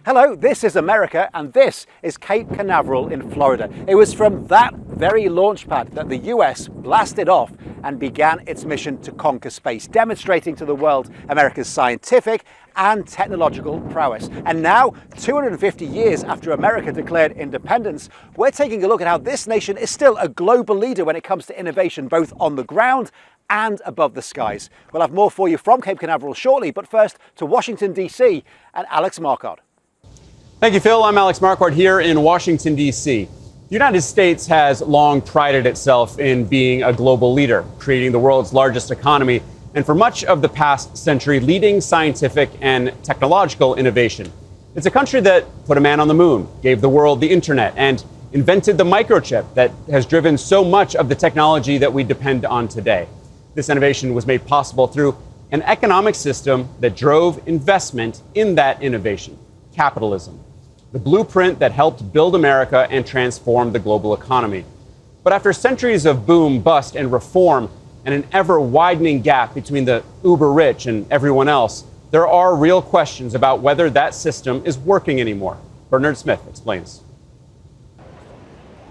Hello, this is America, and this is Cape Canaveral in Florida. It was from that very launch pad that the US blasted off and began its mission to conquer space, demonstrating to the world America's scientific and technological prowess. And now, 250 years after America declared independence, we're taking a look at how this nation is still a global leader when it comes to innovation, both on the ground and above the skies. We'll have more for you from Cape Canaveral shortly, but first to Washington, D.C. and Alex Marquardt. Thank you, Phil. I'm Alex Marquardt here in Washington, D.C. The United States has long prided itself in being a global leader, creating the world's largest economy, and for much of the past century, leading scientific and technological innovation. It's a country that put a man on the moon, gave the world the internet, and invented the microchip that has driven so much of the technology that we depend on today. This innovation was made possible through an economic system that drove investment in that innovation, capitalism. The blueprint that helped build America and transform the global economy. But after centuries of boom, bust, and reform, and an ever-widening gap between the uber-rich and everyone else, there are real questions about whether that system is working anymore. Bernard Smith explains.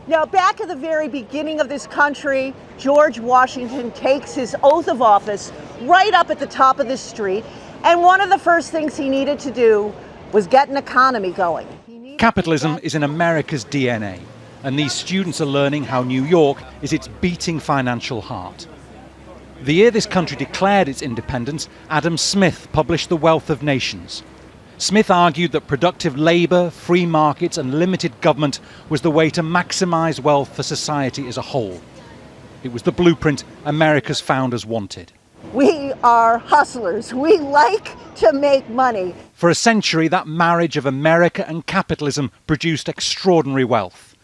Now, back at the very beginning of this country, George Washington takes his oath of office right up at the top of the street, and one of the first things he needed to do was get an economy going. Capitalism is in America's DNA, and these students are learning how New York is its beating financial heart. The year this country declared its independence, Adam Smith published The Wealth of Nations. Smith argued that productive labour, free markets and limited government was the way to maximise wealth for society as a whole. It was the blueprint America's founders wanted. We are hustlers. We like to make money. For a century, that marriage of America and capitalism produced extraordinary wealth.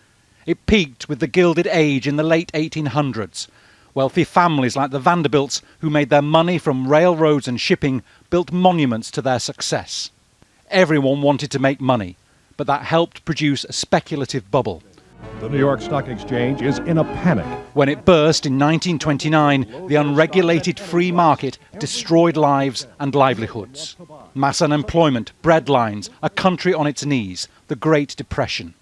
It peaked with the Gilded Age in the late 1800s. Wealthy families like the Vanderbilts, who made their money from railroads and shipping, built monuments to their success. Everyone wanted to make money, but that helped produce a speculative bubble. The New York Stock Exchange is in a panic. When it burst in 1929, the unregulated free market destroyed lives and livelihoods. Mass unemployment, breadlines, a country on its knees, the Great Depression.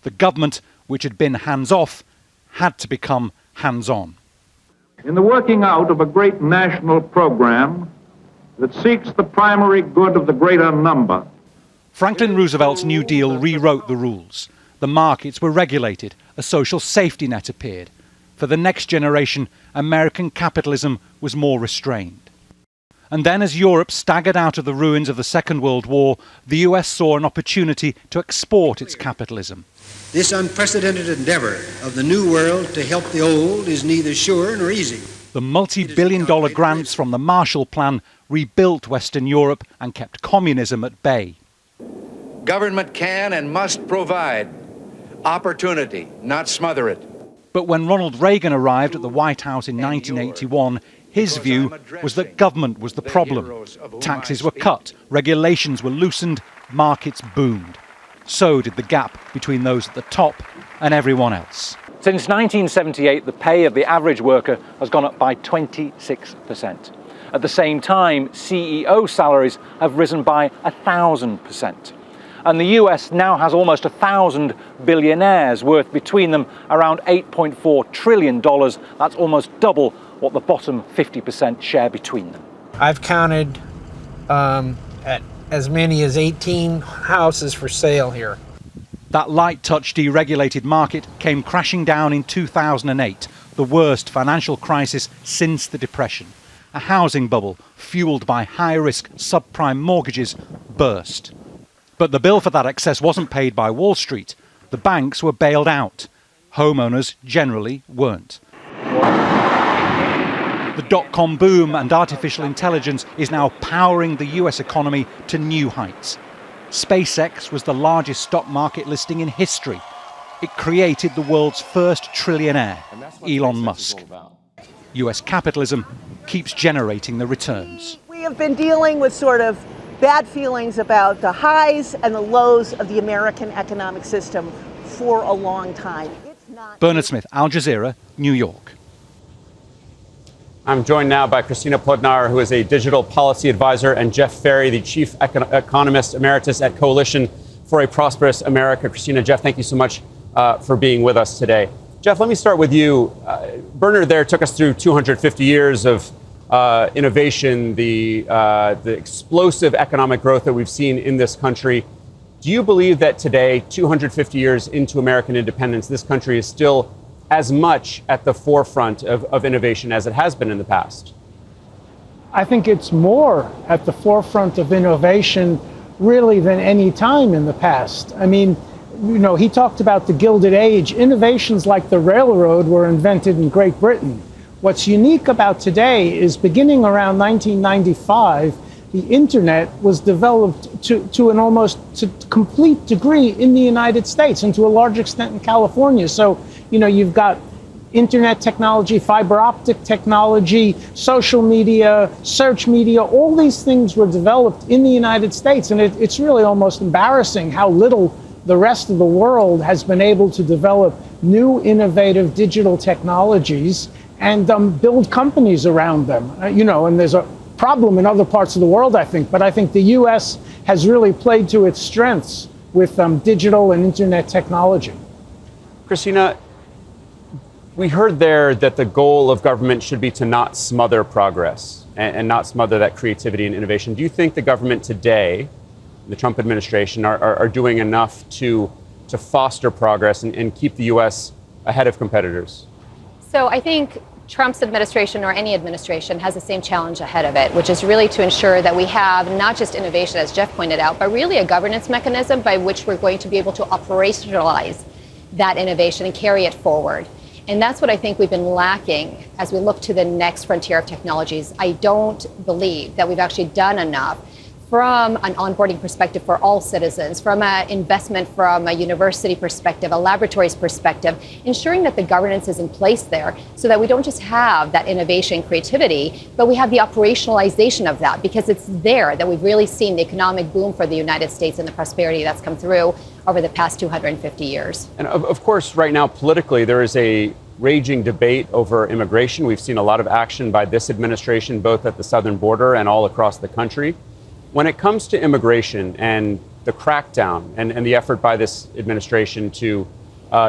The government, which had been hands-off, had to become hands-on. In the working out of a great national program that seeks the primary good of the greater number, Franklin Roosevelt's New Deal rewrote the rules. The markets were regulated, a social safety net appeared. For the next generation, American capitalism was more restrained. And then as Europe staggered out of the ruins of the Second World War, the US saw an opportunity to export its capitalism. This unprecedented endeavor of the New World to help the old is neither sure nor easy. The multi-billion-dollar grants from the Marshall Plan rebuilt Western Europe and kept communism at bay. Government can and must provide opportunity, not smother it. But when Ronald Reagan arrived at the White House in 1981, his view was that government was the problem. Taxes were cut, regulations were loosened, markets boomed. So did the gap between those at the top and everyone else. Since 1978, the pay of the average worker has gone up by 26%. At the same time, CEO salaries have risen by 1,000%. And the US now has almost 1,000 billionaires, worth between them around $8.4 trillion. That's almost double what the bottom 50% share between them. I've counted at as many as 18 houses for sale here. That light-touch deregulated market came crashing down in 2008, the worst financial crisis since the Depression. A housing bubble, fueled by high-risk subprime mortgages, burst. But the bill for that excess wasn't paid by Wall Street. The banks were bailed out. Homeowners generally weren't. The dot-com boom and artificial intelligence is now powering the US economy to new heights. SpaceX was the largest stock market listing in history. It created the world's first trillionaire, Elon Musk. US capitalism keeps generating the returns. We have been dealing with sort of bad feelings about the highs and the lows of the American economic system for a long time. Bernard Smith, Al Jazeera, New York. I'm joined now by Christina Plodnar, who is a digital policy advisor, and Jeff Ferry, the chief economist emeritus at Coalition for a Prosperous America. Christina, Jeff, thank you so much for being with us today. Jeff, let me start with you. Bernard there took us through 250 years of innovation, the explosive economic growth that we've seen in this country. Do you believe that today, 250 years into American independence, this country is still as much at the forefront of innovation as it has been in the past? I think it's more at the forefront of innovation really than any time in the past. I mean, you know, he talked about the Gilded Age. Innovations like the railroad were invented in Great Britain. What's unique about today is beginning around 1995, the internet was developed to an almost complete degree in the United States and to a large extent in California. So, you know, you've got internet technology, fiber optic technology, social media, search media, all these things were developed in the United States. And it's really almost embarrassing how little the rest of the world has been able to develop new innovative digital technologies and build companies around them. You know, and there's a problem in other parts of the world, I think, but I think the US has really played to its strengths with digital and internet technology. Christina, we heard there that the goal of government should be to not smother progress and not smother that creativity and innovation. Do you think the government today, the Trump administration, are doing enough to foster progress and keep the U.S. ahead of competitors? So I think Trump's administration, or any administration, has the same challenge ahead of it, which is really to ensure that we have not just innovation, as Jeff pointed out, but really a governance mechanism by which we're going to be able to operationalize that innovation and carry it forward. And that's what I think we've been lacking as we look to the next frontier of technologies. I don't believe that we've actually done enough from an onboarding perspective for all citizens, from an investment from a university perspective, a laboratory's perspective, ensuring that the governance is in place there so that we don't just have that innovation creativity, but we have the operationalization of that, because it's there that we've really seen the economic boom for the United States and the prosperity that's come through over the past 250 years. And of course, right now, politically, there is a raging debate over immigration. We've seen a lot of action by this administration, both at the southern border and all across the country. When it comes to immigration and the crackdown and the effort by this administration to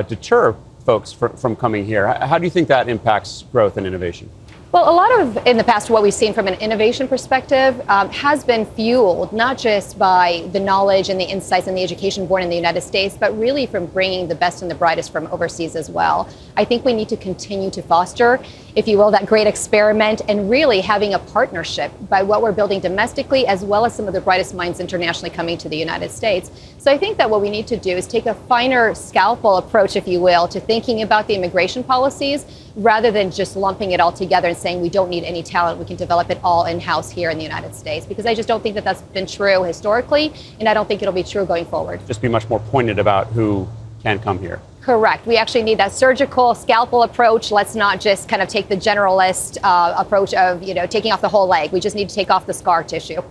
deter folks from coming here, how do you think that impacts growth and innovation? Well, a lot of, in the past, what we've seen from an innovation perspective has been fueled not just by the knowledge and the insights and the education born in the United States, but really from bringing the best and the brightest from overseas as well. I think we need to continue to foster, if you will, that great experiment and really having a partnership by what we're building domestically, as well as some of the brightest minds internationally coming to the United States. So I think that what we need to do is take a finer scalpel approach, if you will, to thinking about the immigration policies, rather than just lumping it all together and saying we don't need any talent, we can develop it all in-house here in the United States. Because I just don't think that that's been true historically, and I don't think it'll be true going forward. Just be much more pointed about who can come here. Correct. We actually need that surgical scalpel approach. Let's not just kind of take the generalist approach of, you know, taking off the whole leg. We just need to take off the scar tissue.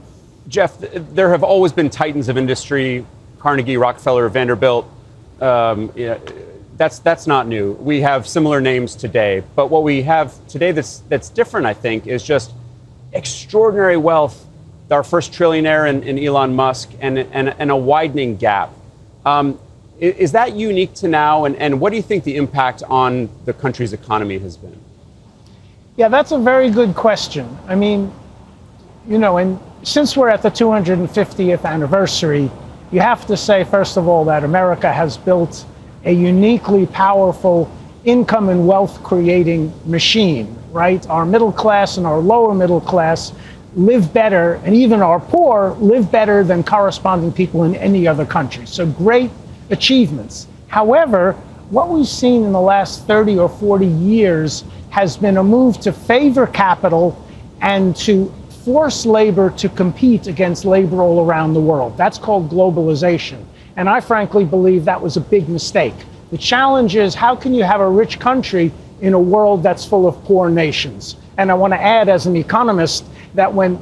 Jeff, there have always been titans of industry, Carnegie, Rockefeller, Vanderbilt. That's not new. We have similar names today, but what we have today that's different, I think, is just extraordinary wealth. Our first trillionaire in Elon Musk, and a widening gap. Is that unique to now? And what do you think the impact on the country's economy has been? Yeah, that's a very good question. I mean, you know, and since we're at the 250th anniversary, you have to say, first of all, that America has built a uniquely powerful income and wealth creating machine, right? Our middle class and our lower middle class live better, and even our poor live better than corresponding people in any other country. So great achievements. However, what we've seen in the last 30 or 40 years has been a move to favor capital and to force labor to compete against labor all around the world. That's called globalization. And I frankly believe that was a big mistake. The challenge is, how can you have a rich country in a world that's full of poor nations? And I want to add, as an economist, that when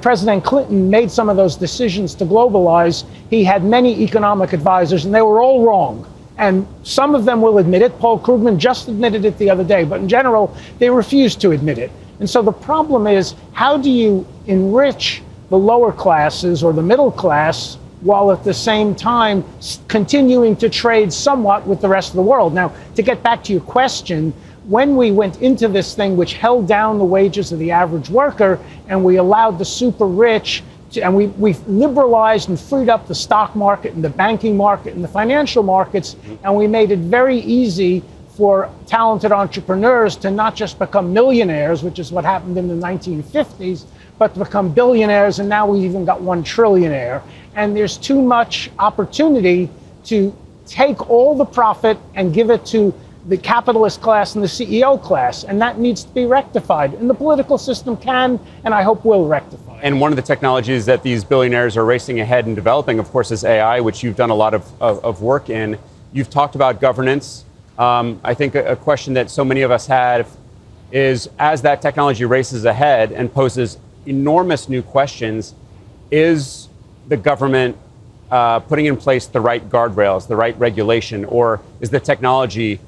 President Clinton made some of those decisions to globalize, he had many economic advisors, and they were all wrong. And some of them will admit it. Paul Krugman just admitted it the other day. But in general, they refused to admit it. And so the problem is, how do you enrich the lower classes or the middle class while at the same time continuing to trade somewhat with the rest of the world? Now, to get back to your question, when we went into this thing which held down the wages of the average worker and we allowed the super rich and we liberalized and freed up the stock market and the banking market and the financial markets, and we made it very easy for talented entrepreneurs to not just become millionaires, which is what happened in the 1950s, but to become billionaires, and now we've even got one trillionaire. And there's too much opportunity to take all the profit and give it to the capitalist class and the CEO class, and that needs to be rectified. And the political system can, and I hope will, rectify it. And one of the technologies that these billionaires are racing ahead and developing, of course, is AI, which you've done a lot of work in. You've talked about governance. I think a question that so many of us have is, as that technology races ahead and poses enormous new questions, is the government putting in place the right guardrails, the right regulation, or is the technology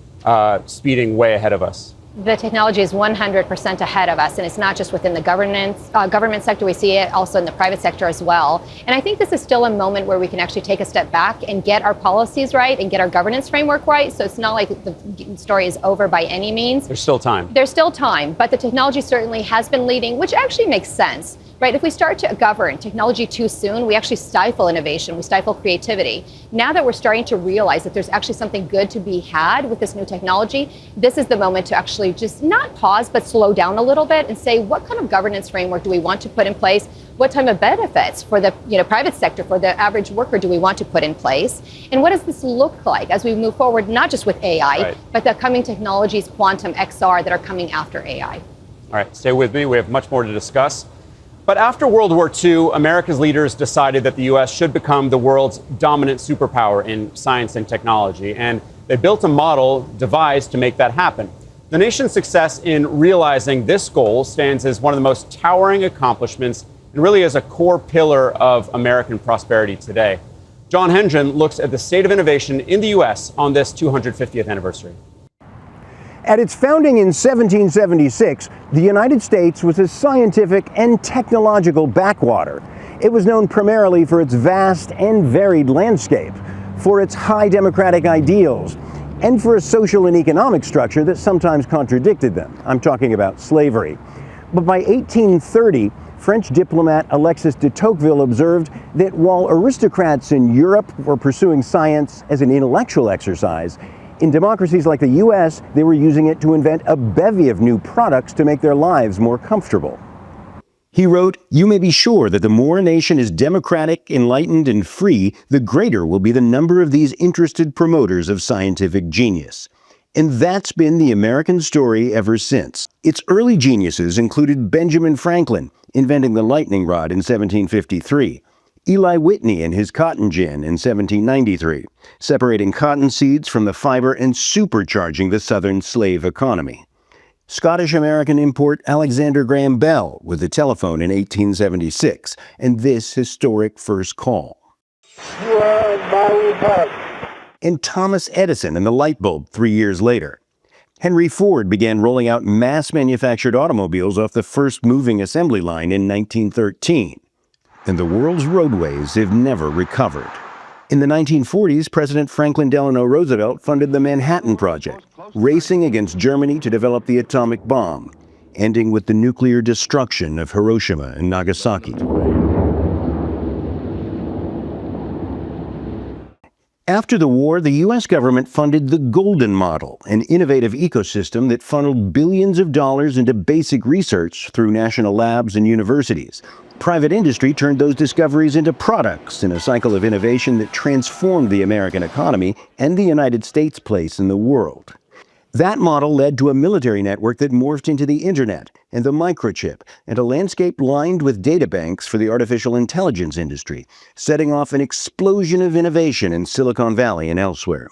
speeding way ahead of us? The technology is 100% ahead of us, and it's not just within the government sector. We see it also in the private sector as well. And I think this is still a moment where we can actually take a step back and get our policies right and get our governance framework right. So it's not like the story is over by any means. There's still time. There's still time, but the technology certainly has been leading, which actually makes sense. Right? If we start to govern technology too soon, we actually stifle innovation, we stifle creativity. Now that we're starting to realize that there's actually something good to be had with this new technology, this is the moment to actually just not pause, but slow down a little bit and say, what kind of governance framework do we want to put in place? What type of benefits for the private sector, for the average worker, do we want to put in place? And what does this look like as we move forward, not just with AI, but the coming technologies, quantum, XR, that are coming after AI? All right, stay with me. We have much more to discuss. But after World War II, America's leaders decided that the U.S. should become the world's dominant superpower in science and technology, and they built a model devised to make that happen. The nation's success in realizing this goal stands as one of the most towering accomplishments and really is a core pillar of American prosperity today. John Hendren looks at the state of innovation in the U.S. on this 250th anniversary. At its founding in 1776, the United States was a scientific and technological backwater. It was known primarily for its vast and varied landscape, for its high democratic ideals, and for a social and economic structure that sometimes contradicted them. I'm talking about slavery. But by 1830, French diplomat Alexis de Tocqueville observed that while aristocrats in Europe were pursuing science as an intellectual exercise, in democracies like the U.S., they were using it to invent a bevy of new products to make their lives more comfortable. He wrote, "You may be sure that the more a nation is democratic, enlightened, and free, the greater will be the number of these interested promoters of scientific genius." And that's been the American story ever since. Its early geniuses included Benjamin Franklin, inventing the lightning rod in 1753, Eli Whitney and his cotton gin in 1793, separating cotton seeds from the fiber and supercharging the Southern slave economy. Scottish-American import Alexander Graham Bell with the telephone in 1876, and this historic first call. And Thomas Edison and the light bulb 3 years later. Henry Ford began rolling out mass-manufactured automobiles off the first moving assembly line in 1913. And the world's roadways have never recovered. In the 1940s, President Franklin Delano Roosevelt funded the Manhattan Project, racing against Germany to develop the atomic bomb, ending with the nuclear destruction of Hiroshima and Nagasaki. After the war, the U.S. government funded the Golden Model, an innovative ecosystem that funneled billions of dollars into basic research through national labs and universities. Private industry turned those discoveries into products in a cycle of innovation that transformed the American economy and the United States' place in the world. That model led to a military network that morphed into the internet and the microchip, and a landscape lined with data banks for the artificial intelligence industry, setting off an explosion of innovation in Silicon Valley and elsewhere.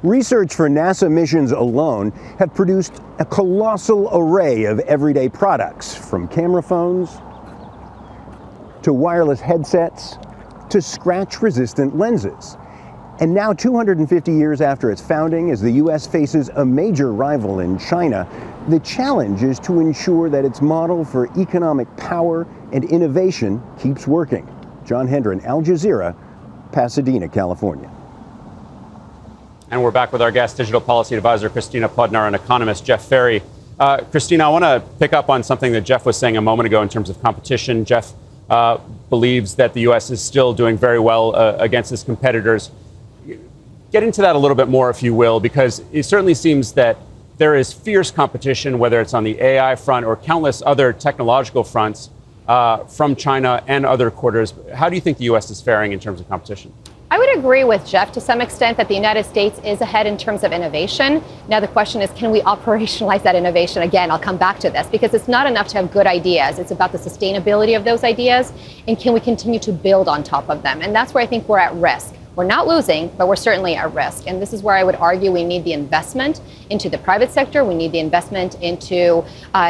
Research for NASA missions alone have produced a colossal array of everyday products, from camera phones to wireless headsets to scratch-resistant lenses. And now, 250 years after its founding, as the U.S. faces a major rival in China, the challenge is to ensure that its model for economic power and innovation keeps working. John Hendren, Al Jazeera, Pasadena, California. And we're back with our guest, digital policy advisor Christina Pudnar, and economist Jeff Ferry. Christina, I want to pick up on something that Jeff was saying a moment ago in terms of competition. Jeff believes that the U.S. is still doing very well against its competitors. Get into that a little bit more, if you will, because it certainly seems that there is fierce competition, whether it's on the AI front or countless other technological fronts from China and other quarters. How do you think the U.S. is faring in terms of competition? I would agree with Jeff to some extent that the United States is ahead in terms of innovation. Now, the question is, can we operationalize that innovation? Again, I'll come back to this because it's not enough to have good ideas. It's about the sustainability of those ideas, and can we continue to build on top of them? And that's where I think we're at risk. We're not losing, but we're certainly at risk. And this is where I would argue we need the investment into the private sector. We need the investment into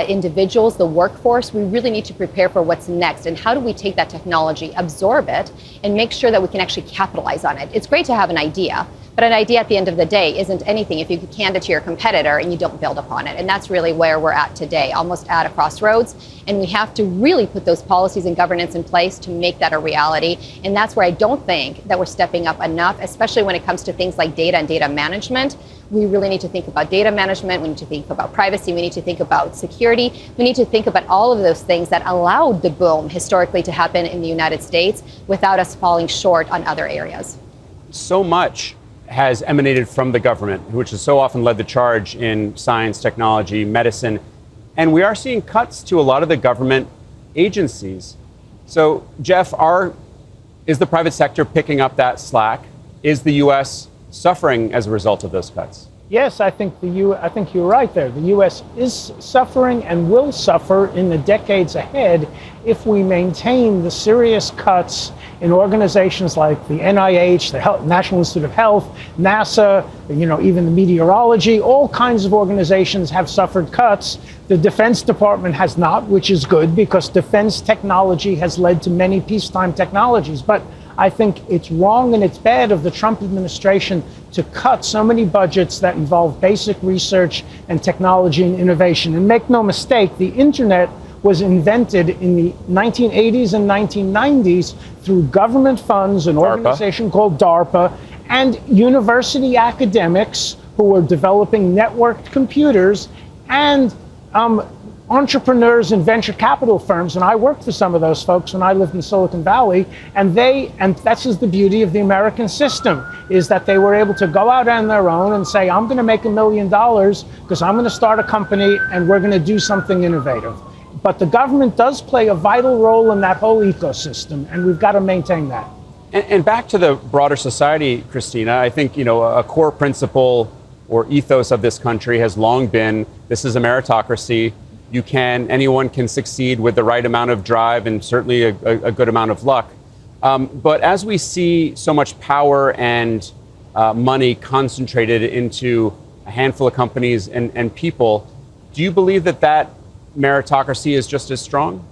individuals, the workforce. We really need to prepare for what's next. And how do we take that technology, absorb it, and make sure that we can actually capitalize on it? It's great to have an idea, but an idea at the end of the day isn't anything if you could hand it to your competitor and you don't build upon it. And that's really where we're at today, almost at a crossroads. And we have to really put those policies and governance in place to make that a reality. And that's where I don't think that we're stepping up enough, especially when it comes to things like data and data management. We really need to think about data management. We need to think about privacy. We need to think about security. We need to think about all of those things that allowed the boom historically to happen in the United States without us falling short on other areas. So much has emanated from the government, which has so often led the charge in science, technology, medicine. And we are seeing cuts to a lot of the government agencies. So, Jeff, is the private sector picking up that slack? Is the U.S. suffering as a result of those cuts? Yes, I think you're right there. The U.S. is suffering and will suffer in the decades ahead if we maintain the serious cuts in organizations like the NIH, the National Institute of Health, NASA, even the meteorology. All kinds of organizations have suffered cuts. The Defense Department has not, which is good because defense technology has led to many peacetime technologies. But I think it's wrong and it's bad of the Trump administration to cut so many budgets that involve basic research and technology and innovation. And make no mistake, the internet was invented in the 1980s and 1990s through government funds, an organization called DARPA, and university academics who were developing networked computers, and entrepreneurs and venture capital firms. And I worked for some of those folks when I lived in Silicon Valley, and that's just the beauty of the American system, is that they were able to go out on their own and say, I'm going to make $1 million because I'm going to start a company and we're going to do something innovative. But the government does play a vital role in that whole ecosystem, and we've got to maintain that. And back to the broader society, Christina, I think, a core principle or ethos of this country has long been, this is a meritocracy. Anyone can succeed with the right amount of drive and certainly a good amount of luck. But as we see so much power and money concentrated into a handful of companies and people, do you believe that meritocracy is just as strong?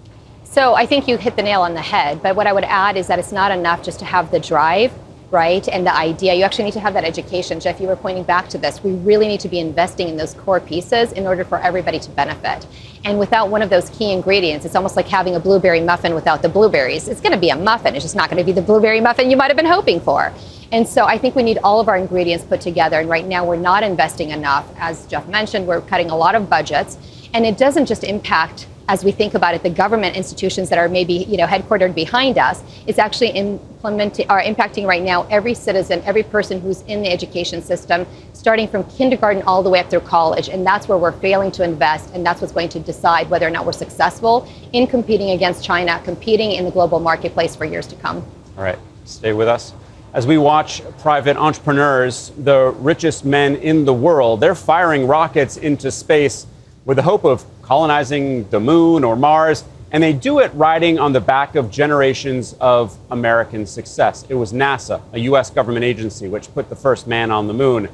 So I think you hit the nail on the head. But what I would add is that it's not enough just to have the drive, right? And the idea, you actually need to have that education. Jeff, you were pointing back to this. We really need to be investing in those core pieces in order for everybody to benefit. And without one of those key ingredients, it's almost like having a blueberry muffin without the blueberries. It's going to be a muffin. It's just not going to be the blueberry muffin you might have been hoping for. And so I think we need all of our ingredients put together. And right now we're not investing enough. As Jeff mentioned, we're cutting a lot of budgets. And it doesn't just impact, as we think about it, the government institutions that are maybe headquartered behind us. It's actually impacting right now every citizen, every person who's in the education system, starting from kindergarten all the way up through college. And that's where we're failing to invest. And that's what's going to decide whether or not we're successful in competing against China, competing in the global marketplace for years to come. All right, stay with us. As we watch private entrepreneurs, the richest men in the world, they're firing rockets into space with the hope of colonizing the moon or Mars, and they do it riding on the back of generations of American success. It was NASA, a U.S. government agency, which put the first man on the moon.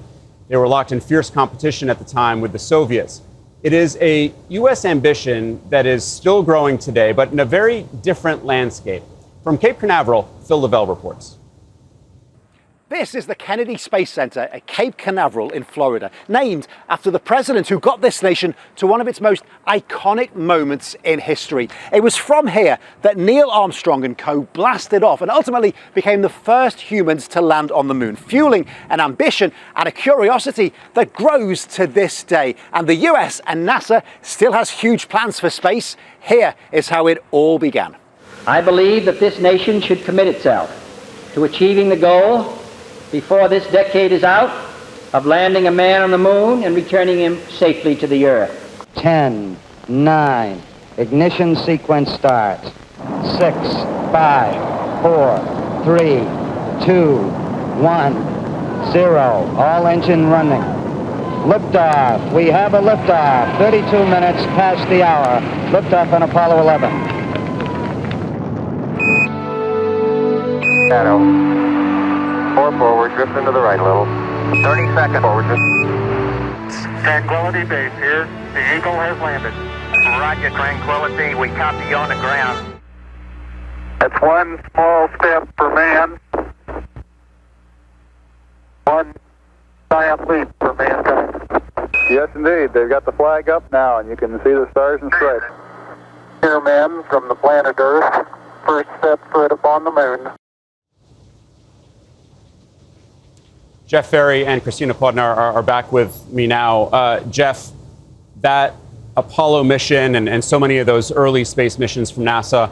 They were locked in fierce competition at the time with the Soviets. It is a U.S. ambition that is still growing today, but in a very different landscape. From Cape Canaveral, Phil Lavelle reports. This is the Kennedy Space Center at Cape Canaveral in Florida, named after the president who got this nation to one of its most iconic moments in history. It was from here that Neil Armstrong and co blasted off and ultimately became the first humans to land on the moon, fueling an ambition and a curiosity that grows to this day. And the US and NASA still has huge plans for space. Here is how it all began. I believe that this nation should commit itself to achieving the goal before this decade is out of landing a man on the moon and returning him safely to the Earth. 10, 9, ignition sequence starts. 6, 5, 4, 3, 2, 1, 0. All engine running. Liftoff. We have a liftoff. 32 minutes past the hour. Liftoff on Apollo 11. Shadow. 4 forward, drift into the right a little. 30 seconds forward, drift. Tranquility Base here. The Eagle has landed. Roger, Tranquility. We copy you on the ground. That's one small step for man. One giant leap for mankind. Yes, indeed. They've got the flag up now, and you can see the stars and stripes. Here, men from the planet Earth. First step foot upon the moon. Jeff Ferry and Christina Podnar are back with me now. Jeff, that Apollo mission and so many of those early space missions from NASA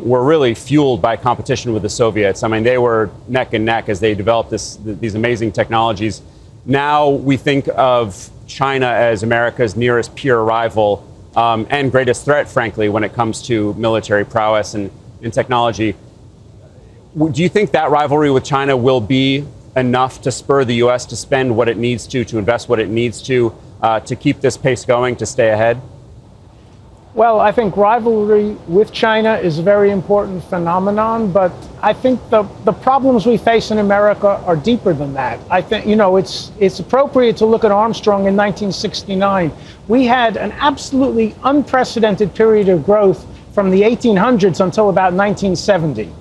were really fueled by competition with the Soviets. I mean, they were neck and neck as they developed these amazing technologies. Now we think of China as America's nearest peer rival and greatest threat, frankly, when it comes to military prowess and technology. Do you think that rivalry with China will be enough to spur the U.S. to spend what it needs to invest what it needs to keep this pace going, to stay ahead? Well, I think rivalry with China is a very important phenomenon, but I think the problems we face in America are deeper than that. I think, it's appropriate to look at Armstrong in 1969. We had an absolutely unprecedented period of growth from the 1800s until about 1970.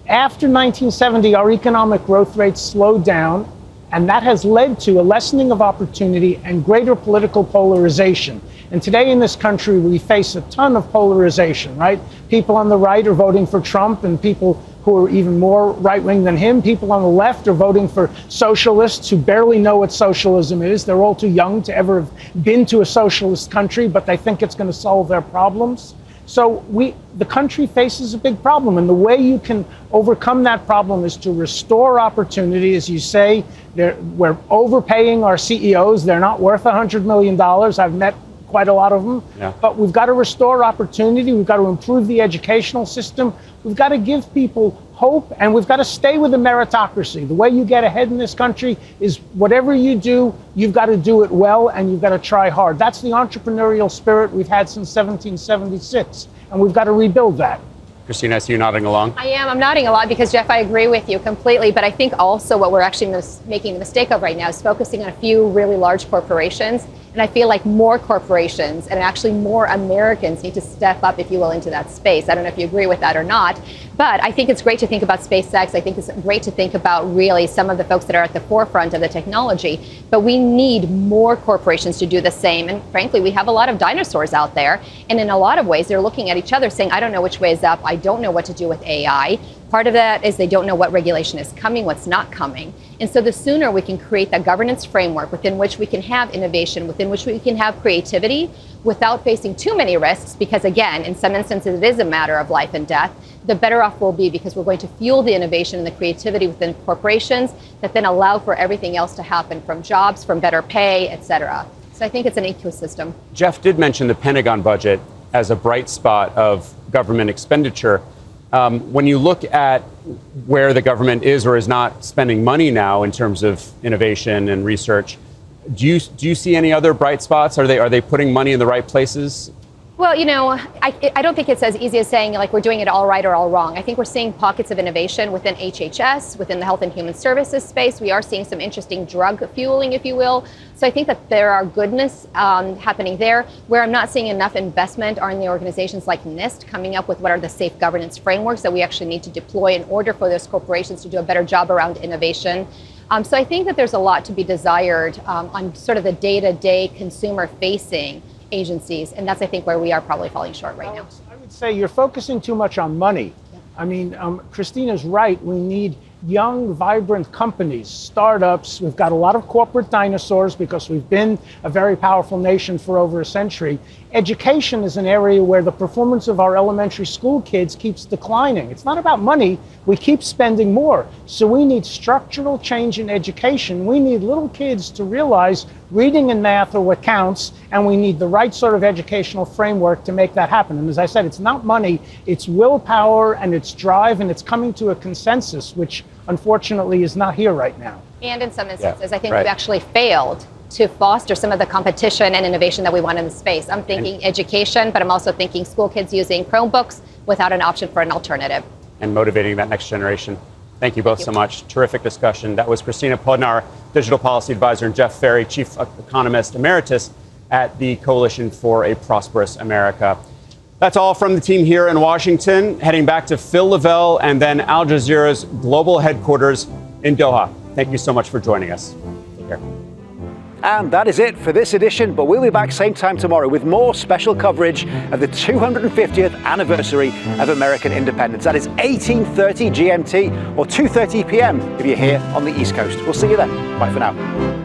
After 1970, our economic growth rates slowed down, and that has led to a lessening of opportunity and greater political polarization. And today in this country, we face a ton of polarization, right? People on the right are voting for Trump, and people who are even more right-wing than him. People on the left are voting for socialists who barely know what socialism is. They're all too young to ever have been to a socialist country, but they think it's going to solve their problems. So the country faces a big problem, and the way you can overcome that problem is to restore opportunity. As you say, we're overpaying our CEOs. They're not worth $100 million. I've met quite a lot of them. Yeah. But we've got to restore opportunity. We've got to improve the educational system. We've got to give people hope, and we've got to stay with the meritocracy. The way you get ahead in this country is whatever you do, you've got to do it well, and you've got to try hard. That's the entrepreneurial spirit we've had since 1776, and we've got to rebuild that. Christina, I see you nodding along. I am. I'm nodding a lot because, Jeff, I agree with you completely. But I think also what we're actually making the mistake of right now is focusing on a few really large corporations. And I feel like more corporations and actually more Americans need to step up, if you will, into that space. I don't know if you agree with that or not. But I think it's great to think about SpaceX. I think it's great to think about really some of the folks that are at the forefront of the technology. But we need more corporations to do the same. And frankly, we have a lot of dinosaurs out there. And in a lot of ways, they're looking at each other saying, I don't know which way is up. I don't know what to do with AI. Part of that is they don't know what regulation is coming, what's not coming. And so the sooner we can create that governance framework within which we can have innovation, within which we can have creativity without facing too many risks, because again, in some instances, it is a matter of life and death, the better off we'll be, because we're going to fuel the innovation and the creativity within corporations that then allow for everything else to happen, from jobs, from better pay, et cetera. So I think it's an ecosystem. Jeff did mention the Pentagon budget as a bright spot of government expenditure. When you look at where the government is or is not spending money now in terms of innovation and research, do you see any other bright spots? Are they putting money in the right places? Well, you know, I don't think it's as easy as saying like we're doing it all right or all wrong. I think we're seeing pockets of innovation within HHS, within the health and human services space. We are seeing some interesting drug fueling, if you will. So I think that there are goodness happening there. Where I'm not seeing enough investment are in the organizations like NIST coming up with what are the safe governance frameworks that we actually need to deploy in order for those corporations to do a better job around innovation. So I think that there's a lot to be desired on sort of the day-to-day consumer-facing agencies, and that's, I think, where we are probably falling short right now. I would say you're focusing too much on money. Yeah. I mean, Christina's right. We need young, vibrant companies, startups. We've got a lot of corporate dinosaurs because we've been a very powerful nation for over a century. Education is an area where the performance of our elementary school kids keeps declining. It's not about money. We keep spending more. So we need structural change in education. We need little kids to realize reading and math are what counts, and we need the right sort of educational framework to make that happen. And as I said, it's not money, it's willpower and it's drive, and it's coming to a consensus, which unfortunately is not here right now. And in some instances, I think we've actually failed to foster some of the competition and innovation that we want in the space. I'm thinking education, but I'm also thinking school kids using Chromebooks without an option for an alternative. And motivating that next generation. Thank you both so much. Terrific discussion. That was Christina Podnar, Digital Policy Advisor, and Jeff Ferry, Chief Economist Emeritus at the Coalition for a Prosperous America. That's all from the team here in Washington. Heading back to Phil Lavelle and then Al Jazeera's global headquarters in Doha. Thank you so much for joining us. Take care. And that is it for this edition, but we'll be back same time tomorrow with more special coverage of the 250th anniversary of American independence. That is 18:30 GMT or 2:30 p.m. if you're here on the East Coast. We'll see you then. Bye for now.